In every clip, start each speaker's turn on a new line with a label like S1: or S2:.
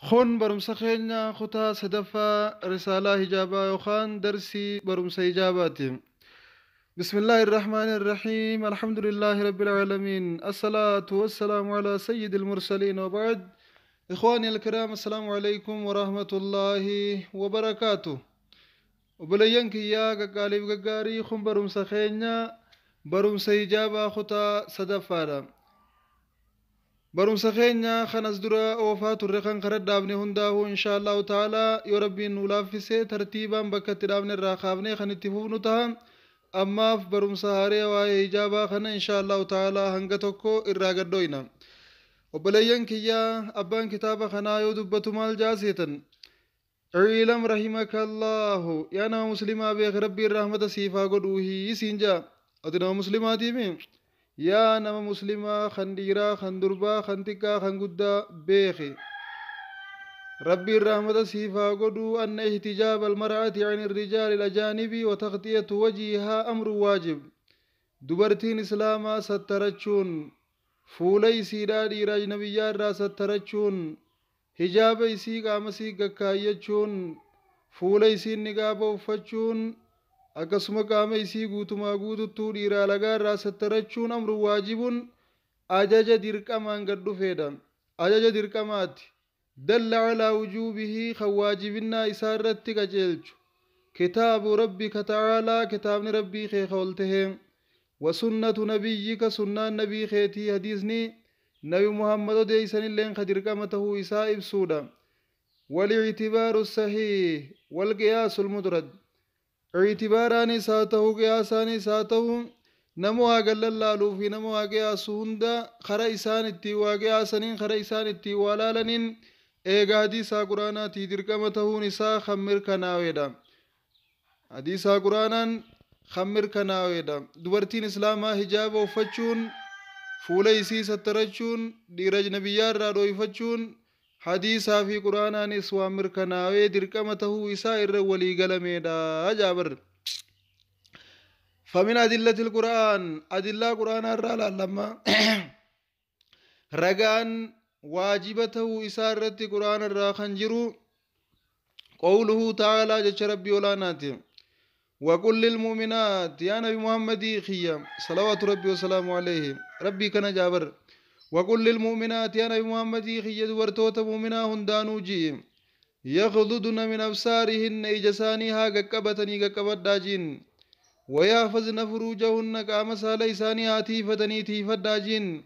S1: خون برمسا خينيا خطا صدفا رسالة هجابة يوخان درسي برمسا هجابات. بسم الله الرحمن الرحيم الحمد لله رب العالمين الصلاة والسلام على سيد المرسلين وبعد. إخواني الكرام السلام عليكم ورحمة الله وبركاته. وبلينك يا قالي قاري خون برمسا خينيا برمسا هجابة خطا صدفا barumsa keenya kanas dura oofaa turre kan karaa dhaabne hundaahu inshaallahu ta'ala yoo rabbiin nu laaffise tartiibaan bakka itti dhaabne irraa kaafnee kan itti fufnu ta'a. Ammaaf barumsa haaree waa'ee hijaabaa kana inshaallahu ta'ala hanga tokko irraa gaddoyna. Obboleeyyan kiyyaa abbaan kitaaba kanaa yoo dubbatu maal jaaseetan iilam rahimakallahu yaa nama muslimaa beek rabbiin rahmata siifaa godhuuhi isiin jaa ati nama muslimaatiimi. يا نما مسلمة خنديرا خندربا خنتكا خنقدا بيخي ربي الرحمة سيفا قدو أن احتجاب المرأة عن الرجال الأجانب وتغطية وجهها أمر واجب دبرتين إسلاما سترچون فولي سيرا دير أجنبيا را سترچون حجاب إسي قامسي قكايچون فولي سين نقاب وفتچون akkasuma qaama isii guutumaa guututtuu dhiiraa lagaa irraa sattarachuun amru waajibun ajaja dirqamaan gad dhufeedha. Ajaja dirqamaati. Dalla calaa wujuubihi kan waajibinnaa isaa irratti qajeelchu kitaabu rabbika tacaalaa kitaabni rabbii kee ka ol tahee wasunnatu nabiyyika sunnaan nabii keetii hadiisni nabi muhammad odeeysanilleen ka dirqama tahuu isaa ibsuudha. walictibaaru sahiih walqiyaasu lmudrad اعتباراني ساته قياساني ساته نمو اقل اللالو في نمو قياسو هندا خرائسان اتي وقياسانين خرائسان اتي والالنين ايقا حديثا قرانا تيدر قمته نساء خمر كناويدا حديثا قرانا خمر كناويدا دبرتين اسلاما حجاب وفتشون فوليسي سترچون ديرج نبيار رادو يفتشون حديثا في قرآن نسوى مركناوي دركمته إسائر ولي قلميدا جابر. فمن أدلة القرآن أدلة قرآن الرالة لما رقان واجبته إسارة قرآن الراخنجرو قوله تعالى جش ربي ولاناتي وقل للمؤمنات يا نبي محمد خيام صلوات ربي وسلام عليه ربي كان جابر وقل للمؤمنات يا نبي محمد خيّد ورتوت مؤمنا هندانو جي يغضضن من أبصارهن إجسانها قبتني قبت داجين ويحفظن فروجهن قام ساليسانها تيفتني تيفت داجين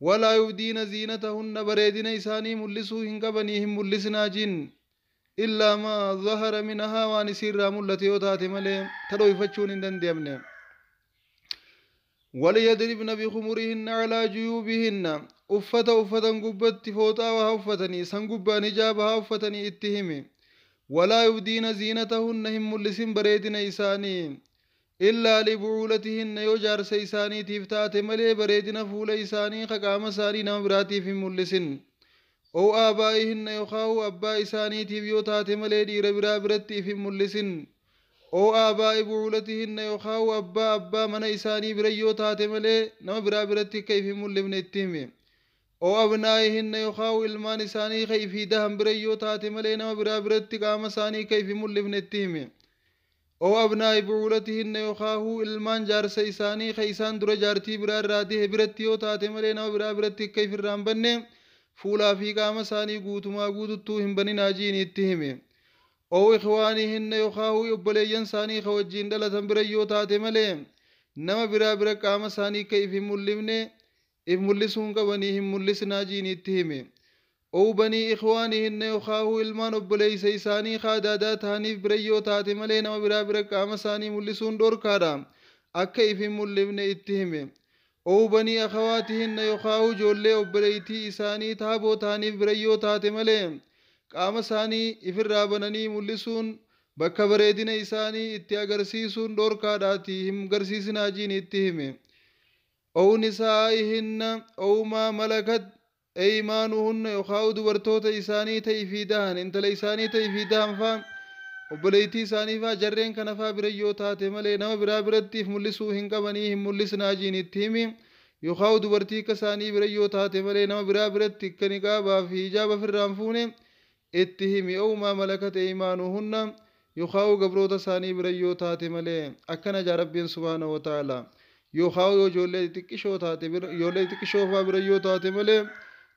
S1: ولا يبدين زينتهن بريدن إساني ملسوهن قبنيهم ملسناجين إلا ما ظهر منها وانسير ملتي وتاتي ملي تلو يفتشون اندن ديمني وليضربن بخمرهن على جيوبهن أفتا قبت فوتا وهفتني سنقبا نجابها أفتني اتهمي ولا يبدين زينتهن هم ملسن بريدن إساني إلا لبعولتهن يجار سيساني تفتات ملي بريدن فول إساني خقام ساني نمبراتي في ملسن أو آبائهن يخاو أبا إساني تبيوتات ملي دير برابرتي في ملسن او آباء بعولتهن يخاو أبا من إساني بريو تاتي ملي نما برابرتي كيف ملبن اتهمي او أبنائهن يخاو إلمان إساني خيفي دهم بريو تاتي ملي نما برابرتي قام ساني كيف ملبن اتهمي او أبناء بعولتهن يخاو إلمان جارس إساني خيسان در جارتي برار راته برتيو تاتي ملي نما برابرتي كيف الرامبن فولا في قام ساني قوتما قوتتو هم بني ناجين اتهمي او اخوانهن يخاو يبليين ساني خوجين دلتن بريو تاتي ملي نما برا قام ساني كيف ملمني اف ملسون قبنيهم ملسنا جين اتهمي او بني اخوانهن يخاو المان ابلي سيساني خادادات هاني بريو تاتي ملي نما برا قام ساني ملسون دور كارا اكيف ملمني اتهمي او بني اخواتهن يخاو جولي ابليتي اساني تابو تاني بريو تاتي ملي قام ساني ifirraa bananii mul'isuun bakka bareedina isaanii itti agarsiisuun dhorkaadhaati him garsiisinaa jiin itti hime ou nisaa'ihinna ou maa malakat eymaanuhunna yookaan dubartoota isaanii ta'ii fi dahan intala isaanii ta'ii fi dahan faa obboleettii isaanii faa jarreen kana faa birayyoo taate malee nama biraa birattiif mul'isuu hin qabanii hin mul'isnaa jiin itti himi yookaan dubartii akka isaanii birayyoo taate malee nama biraa biratti akka niqaabaa fi hijaaba firraan fuune اتهمي أو ما ملكت إيمانهن يخاو قبروت ثاني بريو تاتي ملي أكنا جا ربين سبحانه وتعالى يخاو يجولي تكشو تاتي يولي تكشو فابريو تاتي ملي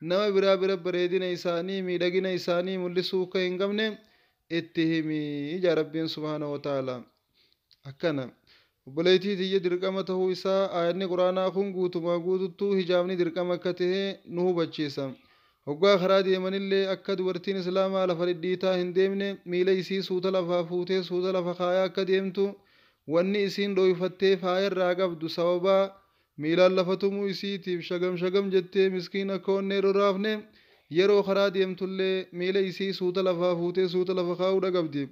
S1: نما برا برا بريدين إساني ميدقين إساني ملسوك إنقمني اتهمي جا ربين سبحانه وتعالى أكنا وبليتي تيجي درقمة هو إسا آياتني قرآن أخون قوتو ما قوتو هجامني درقمة كته نهو بچيسا hoggaa karaa deemanillee akka dubartiin islaamaa lafa dhidhiitaa hin deemne miila isii suuta lafaa fuutee suuta lafa kaayaa akka deemtu wanni isiin dhooyfattee faayarraa qabdu sababaa miilaan lafa tumuu isiitiif shagam shagam jettee miskiin akka onnee roraafne yeroo karaa deemtullee miila isii suuta lafaa fuutee suuta lafa kaa'uudha qabdi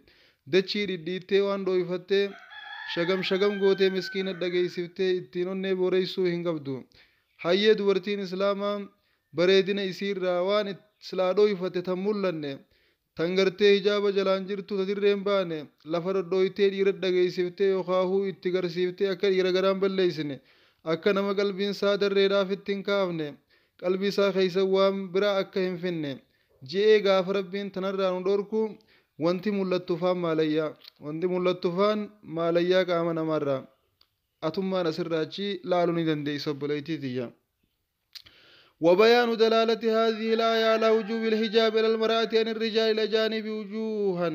S1: dachii dhidhiittee waan dhooyfattee shagam shagam gootee miskiina dhageessiftee ittiin onnee booreessuu hin qabdu hayyee dubartiin islaamaa bareedina isiirraa waan silaa dhooyfatte tan mul'anne tan gartee hijaaba jalaan jirtu tadirreen baane lafa dhodhooytee dhiira dhageessiftee yookaahuu itti garsiiftee akka dhiira garaan balleeysine akka nama qalbiin isaa darreedhaaf ittiin kaafne qalbii isaa keeysa waan biraa akka hin finne ji'ee gaafa rabbiin tanarraa nu dhorku wanti mul'attufaan maalayyaa qaama namaarraa atummaan asirraachi laaluu ni dandeeysa obboleeytiitiyya وبيان دلالة هذه الآية على وجوب الحجاب على المرأة عن الرجال الأجانب وجوها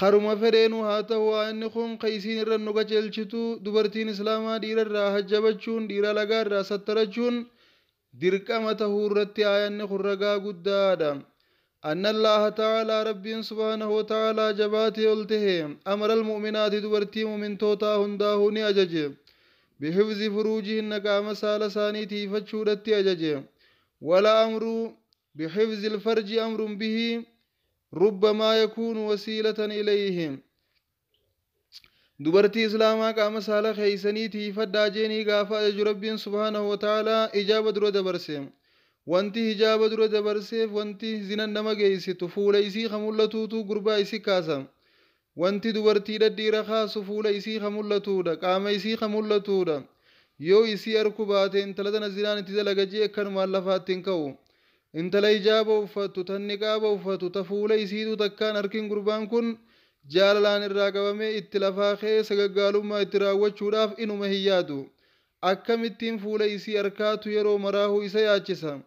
S1: خرم فرينو هاته أن خون قيسين الرنوغة جلشتو دبرتين إسلاما دير الراحة جبتشون دير لغار راسترجون دركمته الرتي آية أن خرقا قدادا أن الله تعالى رب سبحانه وتعالى جباتي قلته أمر المؤمنات دبرتي مؤمن توتا هنداهوني أججب بحفظ فروجهن قام سالساني تيفتشورتي أججي ولا أمر بحفظ الفرج أمر به ربما يكون وسيلة إليهم دبرتي إسلاما قام سال خيساني تيفتاجيني قافا أجج رب سبحانه وتعالى إجابة درو دبرسيم وانتي إجابة درو دبرسيف وانتي زنان نمجيسي تفوليسي خمولتوتو قربايسي كاسم wanti dubartii dhadhiira kaasu fuula isii kamullatuudha qaama isii kamullatuudha yoo isii arku baate intala tana zinaan itti dalagajee akkanumaan lafaatti hin ka'u intala hijaaba uffattu tan niqaaba uffatu ta fuula isiitu takkaan harkin gurbaan kun jaalalaan irraa qabamee itti lafaa keessa gaggaalummaa itti raawwachuudhaaf inuma hin yaadu akkamittiin fuula isii harkaatu yeroo maraahuu isa yaachisa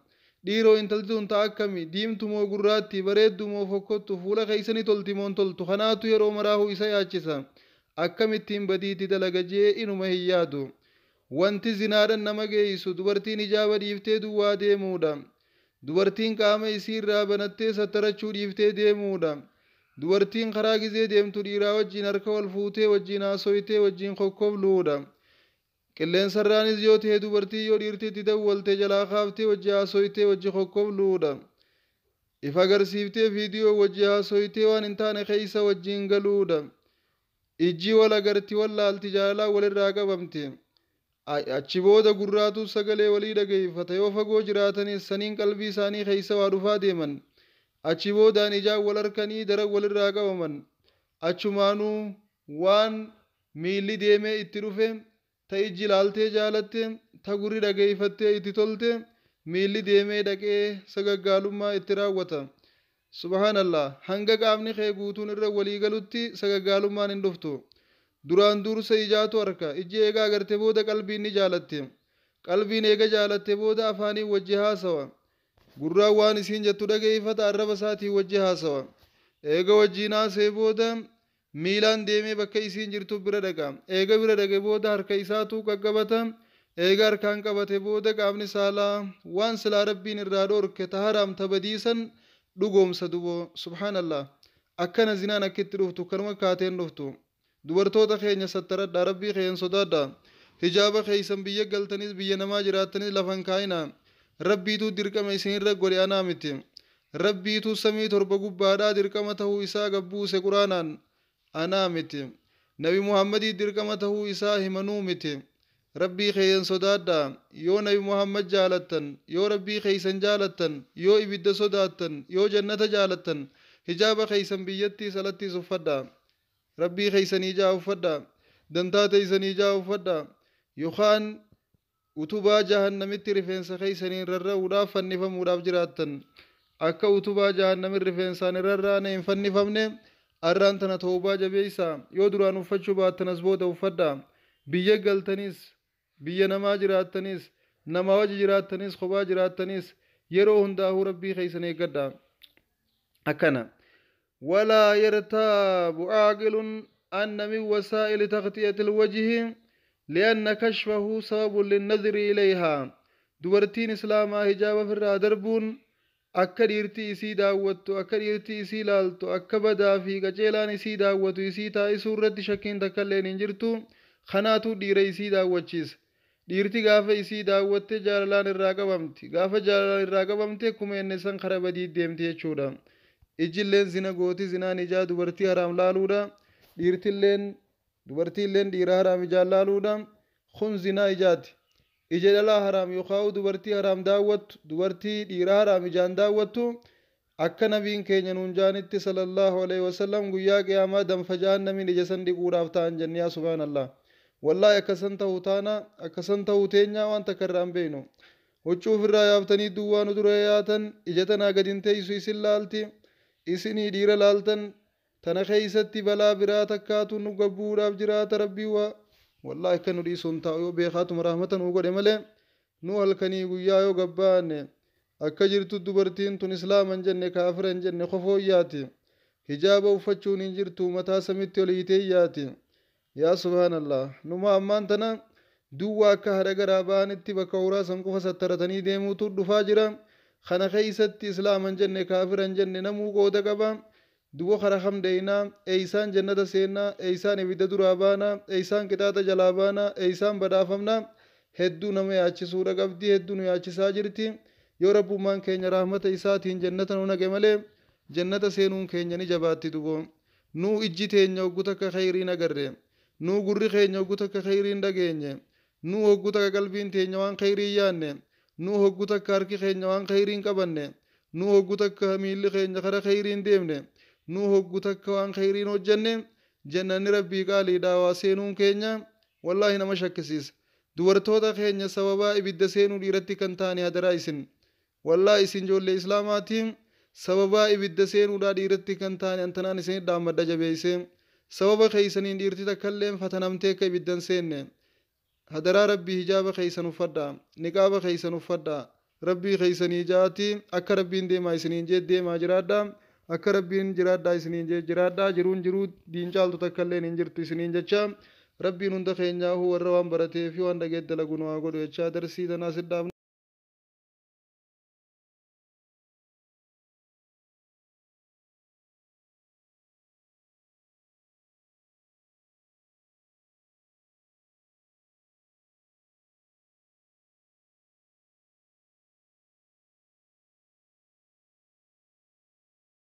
S1: dhiiroo intalti tun ta'a akkami diimtu moo gurraatti bareeddu moo fokkottu fuula keeysani tolti moon toltu kanaatu yeroo maraahuu isa yaachisa akkamittiin badiitti dalagajee inuma hin yaadu wanti zinaadhan nama geeysu dubartiin hijaaba dhiiftee duwwaa deemuudha dubartiin qaama isii irraa banattee sattarachuu dhiiftee deemuudha dubartiin karaa gizee deemtu dhiiraa wajjiin harka wal fuutee wajjiin haasoytee wajjiin kokkobluudha qilleensarraanis yoo ta'e dubartii yoo dhiirtitti dawwalte jalaa kaaftee wajji haasoytee wajji kokkobluudha ifa agarsiiftee viidiyoo wajji haasoytee waan hin taane keeysa wajjiin galuudha ijji wal agarti wallaalti jaalaa walirraa qabamte achi booda gurraatu sagalee walii dhageeffata yoo fagoo jiraatanis saniin qalbii isaanii keeysa waa dhufaa deeman achi boodaan ijaan wal harkanii darag walirraa qabaman achumaanuu waan miilli deemee itti dhufe ta ijji laaltee jaalatte ta gurri dhageeffattee itti tolte miilli deemee dhaqee sagaggaalummaa itti raawwata subhaanallah hanga qaamni kee guutuun irra walii galutti sagaggaalummaan hin dhuftu duraan dursa ijaatu harka ijji eegaa agarte booda qalbiin ni jaalatte qalbiin eega jaalatte booda afaaniin wajji haasawa gurraan waan isiin jettu dhageeffata arraba isaatiin wajji haasawa eega wajjiin haasee booda miilaan deemee bakka isiin jirtu bira dhaqa eega bira dhaqe booda harka isaatu qaqqabata eega harkaan qabate booda qaamni saalaa waan silaa rabbiin irraa dhorke ta haraam ta badiisan dhugoomsa duboo subhaanallah akkana zinaan akkitti dhuftu kanuma kaateen dhuftu dubartoota keenya sattaradha rabbii keen sodaadha hijaaba keeysan biyya galtanis biyya namaa jiraattanis lafan kaayina rabbiitu dirqama isinirra godhe anaa miti rabbiitu samii torba gubbaadhaa dirqama tahuu isaa gabbuuse quraanaan anaa miti nabi muhammadii dirqama tahuu isaa himanuu miti rabbii keeyyan sodaadha yoo nabi muhammad jaalattan yoo rabbii keeysan jaalattan yoo ibidda sodaattan yoo jannata jaalattan hijaaba keeysan biyyattii salattiis uffadha rabbii keeysanii jaa uffadha dantaa teeysanii jaa uffadha yookaan utubaa jahannamitti rifeensa keeysanii rarra'uudhaaf fannifamuudhaaf jiraattan akka utubaa jahannamii rifeensaan irrarraane hin fannifamne arraan tana toobaa jabeeysa yoo duraan uffachuu baattanas booda uffadha biyya galtanis biyya namaa jiraattanis namaa waji jiraattanis kophaa jiraattanis yeroo hundaa'uu rabbii keeysan eeggadha akkana walaa yartaabu caaqilun anna min wasaa'ili taqxiyati ilwajhi lianna kashfahu sababun linnadri ilayhaa dubartiin islaamaa hijaaba firraa darbuun akka dhiirtii isii daawwattu akka dhiirtii isii laaltu akka badaa fi qaceelaan isii daawwatu isii taa'isuu irratti shakkiin takka illeen hin jirtu kanaatu dhiira isii daawwachiisa dhiirti gaafa isii daawwatte jaalalaan irraa qabamti gaafa jaalalaan irraa qabamte akkuma enne san kara badii deemti jechuudha ijilleen zina gooti zinaan ijaa dubartii haraam laaluudha dubartiilleen dhiira haraam ijaan laaluudha kun zinaa ijaati ija dhalaa haraam yookaan dubartii haraam daawwattu dubartii dhiira haraam ijaan daawwattu akka nabiin keenya nuun jaanitti sallallahu alaihi wasallam guyyaa qiyaamaa danfa jahannamiin ija san dhiquudhaaf ta'an jenne yaa subhaanallah wallaahi akkasan ta'u taana akkasan ta'u teenyaa waan takka irraa hin beeknu huccuuf irraa yaaftanii duwwaa nu dura yaatan ija tanaa gadi hin teessu isin laalti isinii dhiira laaltan tana keeysatti balaa biraa takkaatu nu gabbuudhaaf jiraata rabbii waa والله كانوا ريسون تاو بيخاتم رحمة وقول ملء نو هالكني ويا يو جبان أكجرت الدبرتين تون إسلام جنة كافر جنة خفوياتي حجاب وفتشون إنجرتو متى سميت وليتياتي يا سبحان الله نما أمان تنا دوا كهرجر أبان اتبكورا سنكو فسترتني ديمو تود فاجرا خنا خيست إسلام جنة كافر جنة نمو قودا كبا دو خرخم دینا ایسان جنت سینا ایسان ویدہ درابانا ایسان کتاتا جلابانا ایسان بدافمنا هدو نمو یاچی سورا قبدی هدو نو یاچی ساجرتی یو رب مان کینیا رحمت ایساتین جنت نونا گملے جنت سینون کینیا نی جباتی دوگو نو اجی تینیا وگوتا کا خیرین اگرے نو گری خینیا وگوتا کا خیرین دگینیا نو وگوتا کا قلبین تینیا وان خیری یاننے نو وگوتا کارکی خینیا وان خیرین کبننے نو وگوتا کا میلی خینیا خرا خیرین دیمنے nu hoggu takka waan khayriin hojjenne jannanni rabbii qaaliidha waa seenuun keenya wallaahi nama shakkisiisa dubartoota keenya sababaa ibidda seenuu dhiiratti kan taane hadaraa isin wallaahi isin ijoollee islaamaatiin sababaa ibidda seenuudhaa dhiiratti kan taane antanaan isin dhaammadha jabeeyse sababa keeysaniin dhiirti takkailleen fatanamtee akka ibiddan seenne hadaraa rabbii hijaaba keeysan uffadha niqaaba keeysan uffadha rabbii keeysanii jaati akka rabbiin deemaa isiniin jee deemaa jiraadha akka rabbiin jiraadhaa isiniin jiraadhaa jiruun jiruu diin caaltu takka illee hin jirtu isiniin jecha rabbiin hunda keenyaa warra waan baratee fi waan dhageet dalagu nu haa godhu jecha darsii tanaa sidhaaf